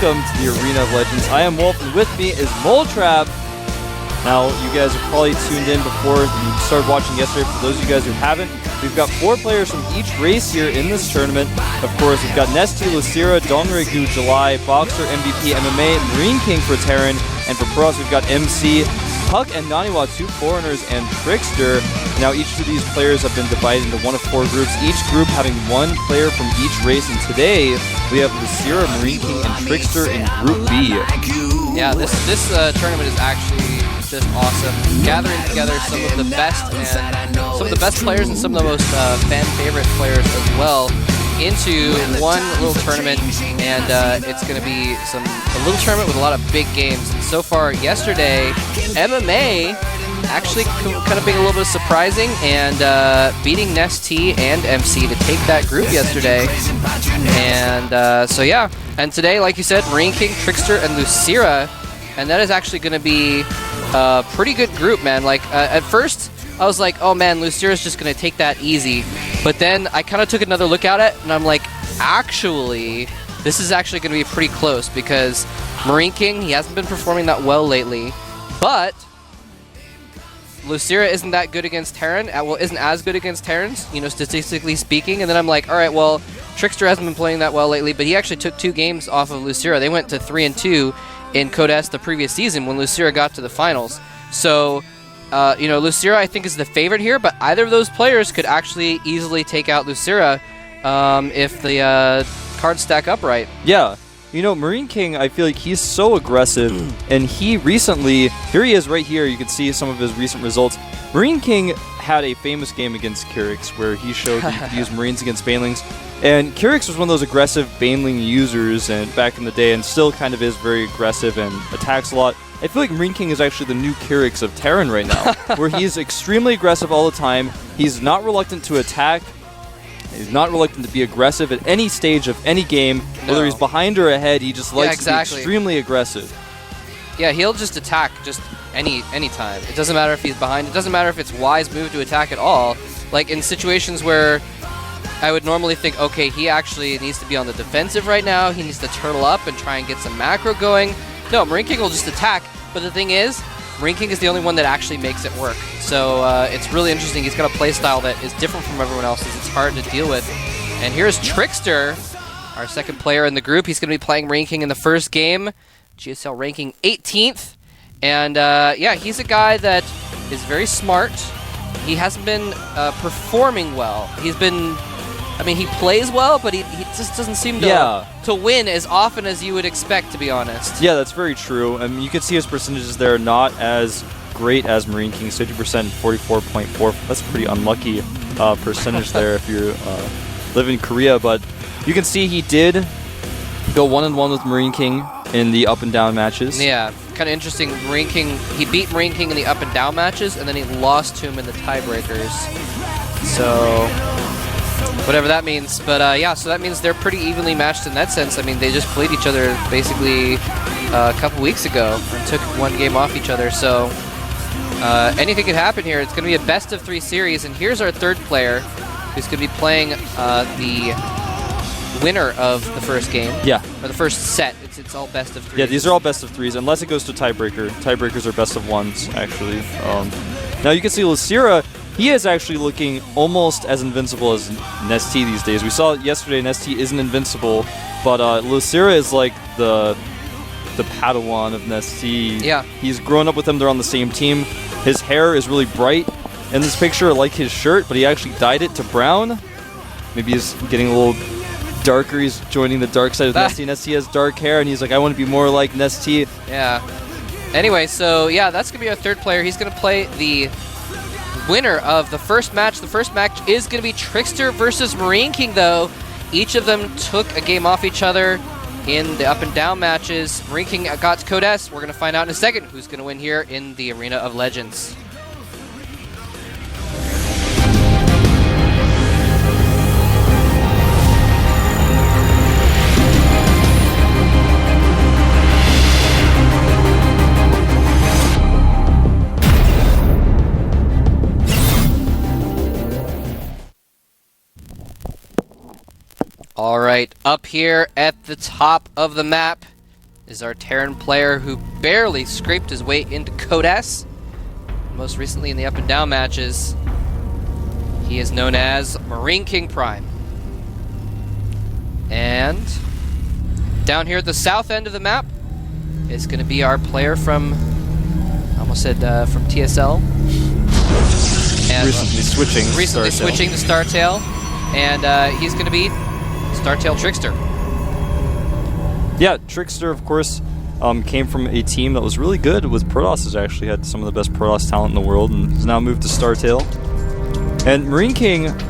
welcome to the Arena of Legends. I am Wolf, and with me is Moletrap. Now, you guys are probably tuned in before you started watching yesterday. For those of you guys who haven't, we've got 4 players from each race here in this tournament. Of course, we've got NestT, Lucira, Donregu, July, Boxer, MVP, MMA, MarineKing for Terran, and for Pros, we've got MC, Puck, and Naniwa, 2 foreigners, and TricKsteR. Now, each of these players have been divided into one of 4 groups, each group having 1 player from each race, and today we have Lucira, MarineKing, and TricKsteR in Group B. Yeah, this tournament is actually just awesome. Gathering together some of the best players and some of the most fan favorite players as well into one little tournament, and it's going to be a little tournament with a lot of big games. And so far, yesterday, MMA actually kind of being a little bit surprising and beating NestT and MC to take that group yesterday. And so yeah, and today, like you said, MarineKing, TricKsteR, and Lucira, and that is actually going to be a pretty good group, man. Like at first, I was like, oh man, Lucira's just going to take that easy. But then I kind of took another look at it, and I'm like, actually, this is actually going to be pretty close because MarineKing, he hasn't been performing that well lately, but Lucira isn't that good against Terran, well, isn't as good against Terrans, you know, statistically speaking. And then I'm like, all right, well, TricKsteR hasn't been playing that well lately, but he actually took 2 games off of Lucira. They went to 3-2 in TricKsteR the previous season when Lucira got to the finals. So, you know, Lucira, I think, is the favorite here, but either of those players could actually easily take out Lucira if the cards stack up right. Yeah. You know, MarineKing, I feel like he's so aggressive, and he recently, here he is right here, you can see some of his recent results. MarineKing had a famous game against Kyrix where he showed that he could use Marines against Banelings, and Kyrix was one of those aggressive Baneling users and back in the day, and still kind of is very aggressive and attacks a lot. I feel like MarineKing is actually the new Kyrix of Terran right now, where he's extremely aggressive all the time, he's not reluctant to attack, he's not reluctant to be aggressive at any stage of any game. Whether he's behind or ahead, he just likes to be extremely aggressive. Yeah, he'll just attack just any time. It doesn't matter if he's behind. It doesn't matter if it's wise move to attack at all. Like in situations where I would normally think, okay, he actually needs to be on the defensive right now. He needs to turtle up and try and get some macro going. No, MarineKing will just attack. But the thing is, MarineKing is the only one that actually makes it work. So it's really interesting. He's got a playstyle that is different from everyone else's. It's hard to deal with. And here's TricKsteR, our second player in the group. He's going to be playing MarineKing in the first game. GSL ranking 18th. And yeah, he's a guy that is very smart. He hasn't been performing well. He's been... I mean, he plays well, but he just doesn't seem to win as often as you would expect, to be honest. Yeah, that's very true. I mean, you can see his percentages there not as great as MarineKing, 50%, 44.4. That's a pretty unlucky percentage there if you live in Korea. But you can see he did go 1-1 with MarineKing in the up and down matches. Yeah, kind of interesting. MarineKing, he beat MarineKing in the up and down matches, and then he lost to him in the tiebreakers. So... whatever that means, but yeah, so that means they're pretty evenly matched in that sense. I mean, they just played each other basically a couple weeks ago and took 1 game off each other, so anything could happen here. It's going to be a best-of-3 series, and here's our third player who's going to be playing the winner of the first game. Yeah. Or the first set. It's all best-of-3s. Yeah, these are all best-of-3s, unless it goes to tiebreaker. Tiebreakers are best-of-1s, actually. Now you can see Lucira, he is actually looking almost as invincible as NestT these days. We saw yesterday NestT isn't invincible, but Lucira is like the Padawan of NestT. Yeah. He's grown up with him. They're on the same team. His hair is really bright in this picture, like his shirt, but he actually dyed it to brown. Maybe he's getting a little darker. He's joining the dark side of NestT. NestT has dark hair, and he's like, I want to be more like NestT. Yeah. Anyway, so yeah, that's going to be our third player. He's going to play the winner of the first match. The first match is going to be TricKsteR versus MarineKing, though. Each of them took a game off each other in the up and down matches. MarineKing got to Code S. We're going to find out in a second who's going to win here in the Arena of Legends. All right, up here at the top of the map, is our Terran player who barely scraped his way into Code S. Most recently in the up and down matches, he is known as MarineKing Prime. And down here at the south end of the map is going to be our player from, I almost said from TSL. And recently switching to StarTale. And he's going to be StarTale TricKsteR. Yeah, TricKsteR, of course, came from a team that was really good with Protoss. Actually had some of the best Protoss talent in the world, and has now moved to StarTale. And MarineKing,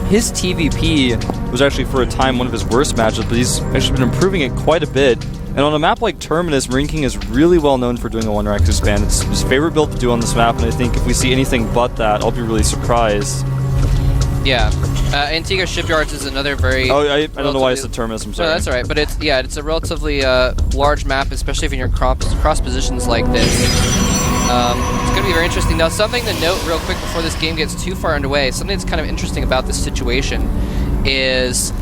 his TVP was actually for a time one of his worst matches, but he's actually been improving it quite a bit. And on a map like Terminus, MarineKing is really well known for doing a one-rack expand. It's his favorite build to do on this map, and I think if we see anything but that, I'll be really surprised. Yeah. Antigua Shipyards is another very... Oh, I don't know why I said Terminus, I'm sorry. No, that's alright, but it's a relatively large map, especially if you're in cross positions like this. It's going to be very interesting. Now, something to note real quick before this game gets too far underway, something that's kind of interesting about this situation is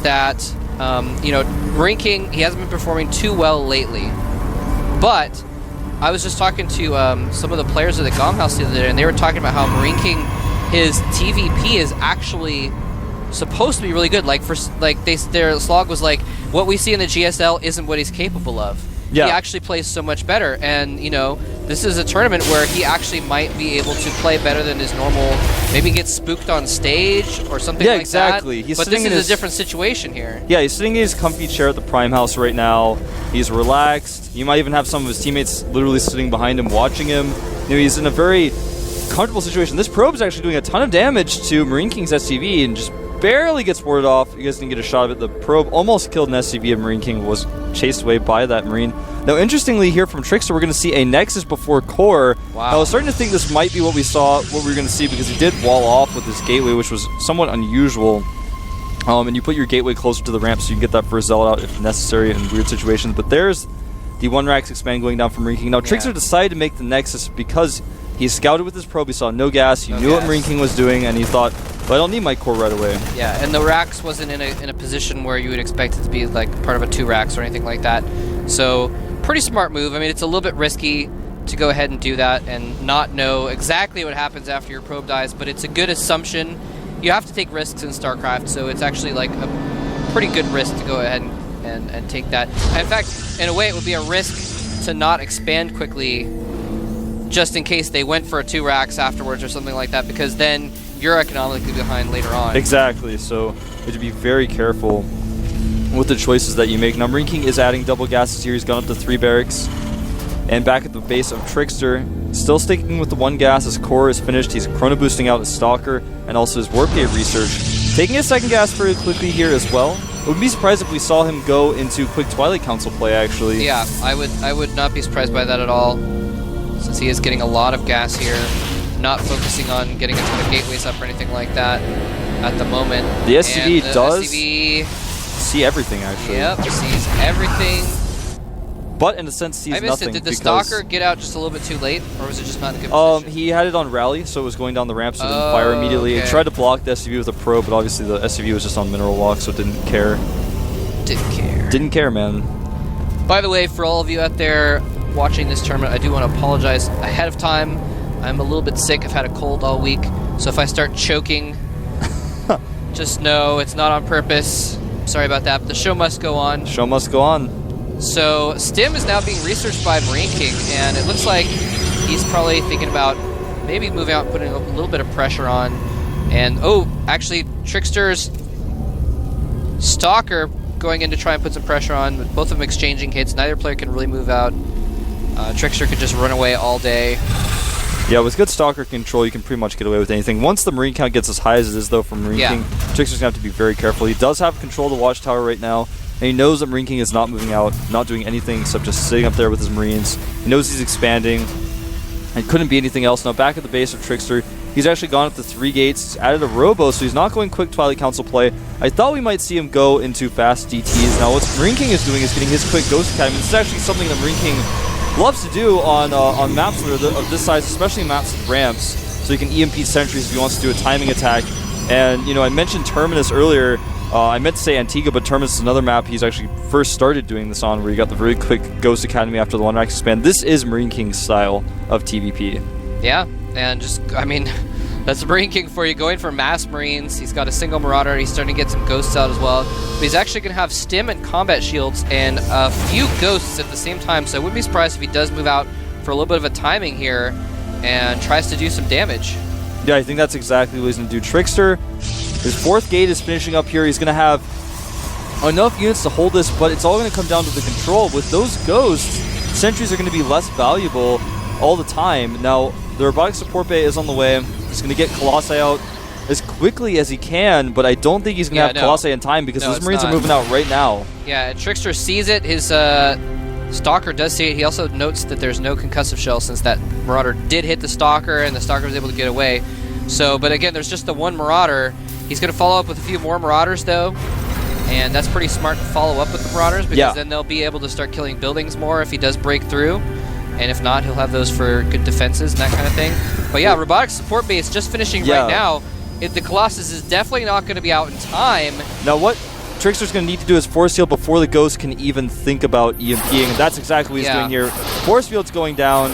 that, MarineKing, he hasn't been performing too well lately, but I was just talking to some of the players of the GOM house the other day, and they were talking about how MarineKing, his TVP is actually supposed to be really good. Their slog was like, what we see in the GSL isn't what he's capable of. Yeah. He actually plays so much better, and this is a tournament where he actually might be able to play better than his normal. Maybe get spooked on stage or something like exactly. that. But this is a different situation here. Yeah, he's sitting in his comfy chair at the Prime House right now. He's relaxed. You might even have some of his teammates literally sitting behind him, watching him. He's in a very comfortable situation. This probe is actually doing a ton of damage to MarineKing's SCV and just barely gets warded off. You guys didn't get a shot of it. The probe almost killed an SCV, and MarineKing was chased away by that Marine. Now, interestingly, here from TricKsteR, we're going to see a Nexus before Core. Wow. I was starting to think this might be what we were going to see, because he did wall off with his gateway, which was somewhat unusual. And you put your gateway closer to the ramp so you can get that first Zealot out if necessary in weird situations. But there's the one racks expand going down from MarineKing. Now, TricKsteR decided to make the Nexus because he scouted with his probe, he saw no gas, he knew what MarineKing was doing, and he thought, well, I don't need my core right away. Yeah, and the racks wasn't in a position where you would expect it to be like part of a 2 racks or anything like that. So, pretty smart move. I mean, it's a little bit risky to go ahead and do that and not know exactly what happens after your probe dies, but it's a good assumption. You have to take risks in StarCraft, so it's actually like a pretty good risk to go ahead and take that. In fact, in a way, it would be a risk to not expand quickly just in case they went for a 2 racks afterwards or something like that, because then you're economically behind later on. Exactly, so you have to be very careful with the choices that you make. Now, MarineKing is adding double gases here. He's gone up to 3 barracks. And back at the base of TricKsteR, still sticking with the 1 gas. His core is finished. He's chrono boosting out his Stalker and also his Warp Gate research. Taking his 2nd gas very quickly here as well. I wouldn't be surprised if we saw him go into quick Twilight Council play, actually. Yeah, I would not be surprised by that at all, since he is getting a lot of gas here, not focusing on getting a ton of gateways up or anything like that at the moment. The SCV does SCV see everything, actually. Yep, sees everything. But in a sense, sees nothing. I missed it. Did the Stalker get out just a little bit too late, or was it just not in a good position? He had it on rally, so it was going down the ramp, so it didn't fire immediately. Okay. It tried to block the SCV with a probe, but obviously the SCV was just on mineral walk, so it didn't care. Didn't care, man. By the way, for all of you out there watching this tournament, I do want to apologize ahead of time. I'm a little bit sick. I've had a cold all week, so if I start choking, just know it's not on purpose. Sorry about that, but the show must go on. Show must go on. So, Stim is now being researched by MarineKing, and it looks like he's probably thinking about maybe moving out, putting a little bit of pressure on. And, actually, TricKsteR's Stalker going in to try and put some pressure on, with both of them exchanging hits. Neither player can really move out. TricKsteR could just run away all day. Yeah, with good Stalker control, you can pretty much get away with anything. Once the Marine count gets as high as it is, though, from MarineKing, TricKsteR's going to have to be very careful. He does have control of the Watchtower right now, and he knows that MarineKing is not moving out, not doing anything except just sitting up there with his Marines. He knows he's expanding, and couldn't be anything else. Now, back at the base of TricKsteR, he's actually gone up to 3 gates. He's added a Robo, so he's not going quick Twilight Council play. I thought we might see him go into fast DTs. Now, what MarineKing is doing is getting his quick Ghost Academy. This is actually something that MarineKing loves to do on maps that are of this size, especially maps with ramps, so he can EMP sentries if he wants to do a timing attack. And, I mentioned Terminus earlier. I meant to say Antigua, but Terminus is another map he's actually first started doing this on, where you got the very quick Ghost Academy after the one-rack expand. This is MarineKing's style of TVP. Yeah, and just, I mean, that's the MarineKing for you, going for mass Marines. He's got a single Marauder. He's starting to get some Ghosts out as well. But he's actually going to have Stim and Combat Shields and a few Ghosts at the same time, so I wouldn't be surprised if he does move out for a little bit of a timing here and tries to do some damage. Yeah, I think that's exactly what he's going to do. TricKsteR, his 4th gate is finishing up here. He's going to have enough units to hold this, but it's all going to come down to the control. With those Ghosts, sentries are going to be less valuable all the time. Now, the robotic support bay is on the way. He's going to get Colossi out as quickly as he can, but I don't think he's going to have Colossi in time because those Marines are moving out right now. Yeah, and TricKsteR sees it. His Stalker does see it. He also notes that there's no concussive shell since that Marauder did hit the Stalker and the Stalker was able to get away. So, but again, there's just the one Marauder. He's going to follow up with a few more Marauders, though. And that's pretty smart to follow up with the Marauders because then they'll be able to start killing buildings more if he does break through. And if not, he'll have those for good defenses and that kind of thing. But yeah, robotic support base just finishing right now. The Colossus is definitely not going to be out in time. Now what TricKster's going to need to do is Force Field before the Ghost can even think about EMPing, and that's exactly what he's doing here. Force Field's going down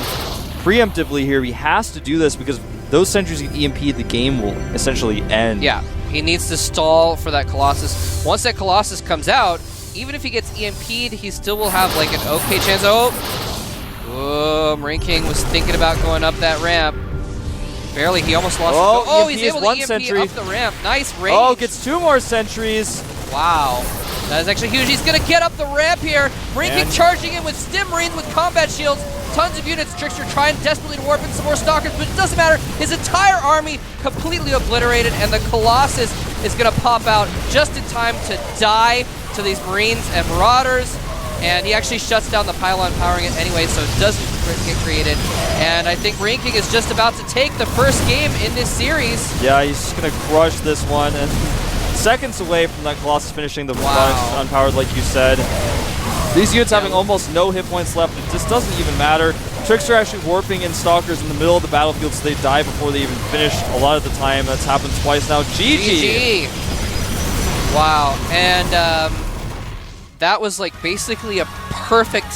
preemptively here. He has to do this because those sentries get EMP'd, the game will essentially end. Yeah, he needs to stall for that Colossus. Once that Colossus comes out, even if he gets EMP'd, he still will have like an okay chance. Oh, MarineKing was thinking about going up that ramp. Barely, he almost lost. He's able to EMP up the ramp. Nice range. Oh, gets 2 more sentries. Wow. That is actually huge. He's going to get up the ramp here. MarineKing charging in with Stim Marines with combat shields. Tons of units. TricKsteR trying desperately to warp in some more Stalkers, but it doesn't matter. His entire army completely obliterated, and the Colossus is going to pop out just in time to die to these Marines and Marauders. And he actually shuts down the pylon, powering it anyway, so it doesn't get created. And I think MarineKing is just about to take the first game in this series. Yeah, he's just going to crush this one. And seconds away from that Colossus finishing the robotics unpowered, like you said. These units having almost no hit points left. It just doesn't even matter. TricKsteR actually warping in Stalkers in the middle of the battlefield, so they die before they even finish a lot of the time. That's happened twice now. GG! Wow. And that was like basically a perfect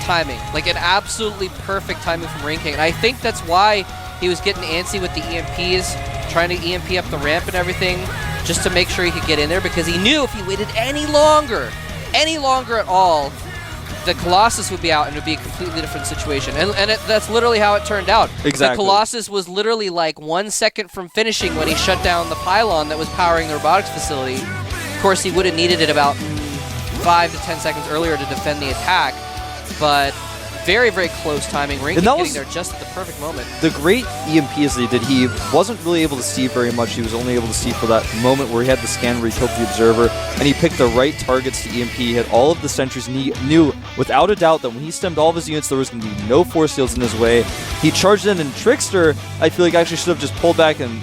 timing. Like an absolutely perfect timing from MarineKing. And I think that's why he was getting antsy with the EMPs, trying to EMP up the ramp and everything, just to make sure he could get in there, because he knew if he waited any longer at all, the Colossus would be out and it would be a completely different situation. And that's literally how it turned out. Exactly. The Colossus was literally like 1 second from finishing when he shut down the pylon that was powering the robotics facility. Of course, he would have needed it about 5 to 10 seconds earlier to defend the attack, but very, very close timing. MarineKing getting there just at the perfect moment. The great EMPs that he did, he wasn't really able to see very much. He was only able to see for that moment where he had the scan where he killed the observer, and he picked the right targets to EMP. He hit all of the sentries, and he knew without a doubt that when he stemmed all of his units, there was going to be no force fields in his way. He charged in, and TricKsteR, I feel like, actually should have just pulled back and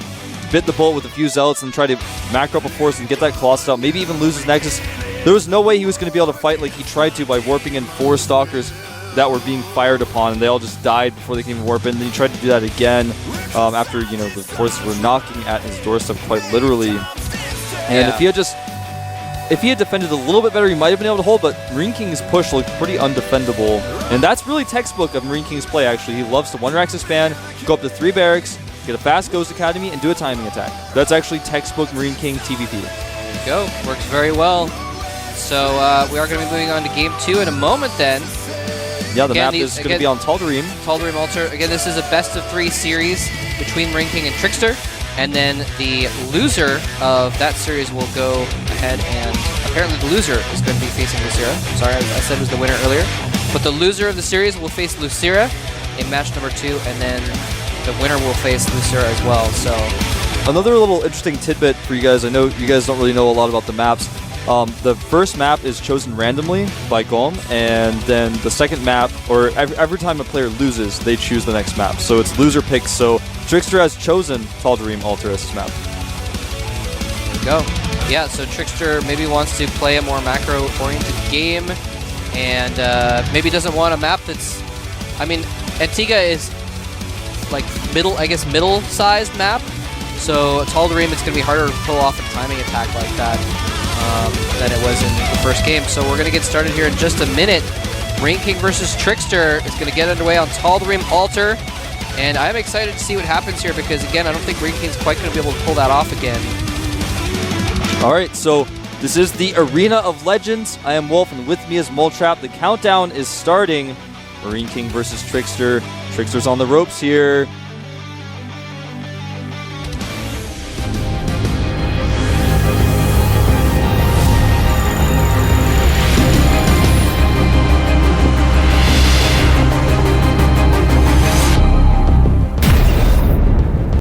bit the bullet with a few zealots and tried to macro up a force and get that Colossus out, maybe even lose his Nexus. There was no way he was going to be able to fight like he tried to by warping in 4 Stalkers that were being fired upon, and they all just died before they can even warp in. Then he tried to do that again after, you know, the forces were knocking at his doorstep quite literally. And if he had defended a little bit better, he might have been able to hold, but MarineKing's push looked pretty undefendable. And that's really textbook of MarineKing's play, actually. He loves to 1-rack expand, go up to 3 barracks, get a fast Ghost Academy, and do a timing attack. That's actually textbook MarineKing TVP. There you go. Works very well. So we are going to be moving on to Game 2 in a moment then. Yeah, the map is going to be on Tal'Darim. Tal'Darim Altar. Again, this is a best-of-3 series between MarineKing and TricKsteR. And then the loser of that series will go ahead and... Apparently the loser is going to be facing Lucira. Sorry, I said it was the winner earlier. But the loser of the series will face Lucira in match number 2. And then the winner will face Lucira as well. So another little interesting tidbit for you guys. I know you guys don't really know a lot about the maps. The first map is chosen randomly by GOM, and then the second map, or every time a player loses, they choose the next map. So it's loser picks. So TricKsteR has chosen Tal'Darim Altar as his map. There you go. Yeah, so TricKsteR maybe wants to play a more macro-oriented game, and maybe doesn't want a map that's... I mean, Antigua is like middle-sized map, so Tal'Darim, it's going to be harder to pull off a timing attack like that. than it was in the first game. So we're going to get started here in just a minute. MarineKing versus TricKsteR is going to get underway on Tal'Darim Altar. And I'm excited to see what happens here because, again, I don't think MarineKing's quite going to be able to pull that off again. All right, so this is the Arena of Legends. I am Wolf, and with me is Moltrap. The countdown is starting. MarineKing versus TricKsteR. TricKsteR's on the ropes here.